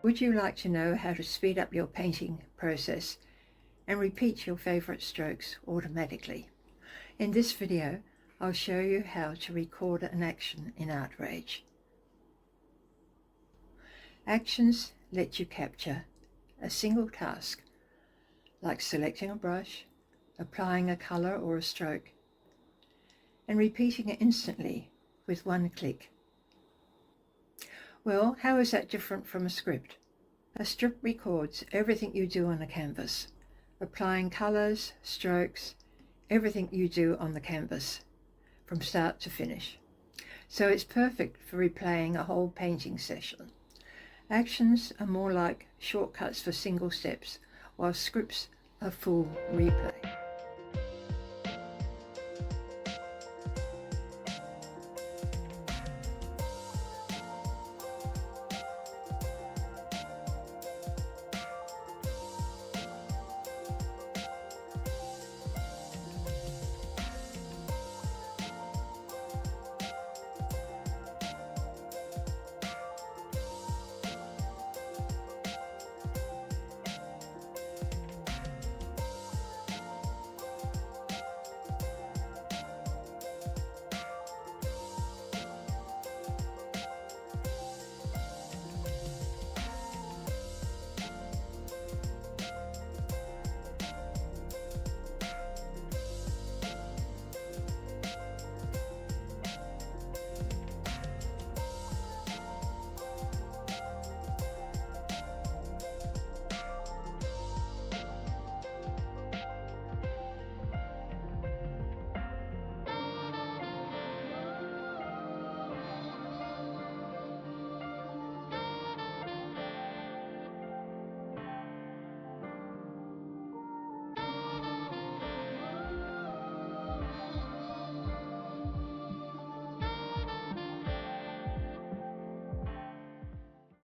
Would you like to know how to speed up your painting process and repeat your favorite strokes automatically? In this video, I'll show you how to record an action in ArtRage. Actions let you capture a single task, like selecting a brush, applying a color or a stroke, and repeating it instantly with one click. Well, how is that different from a script? A script records everything you do on a canvas, applying colors, strokes, everything you do on the canvas, from start to finish. So it's perfect for replaying a whole painting session. Actions are more like shortcuts for single steps, while scripts are full replay.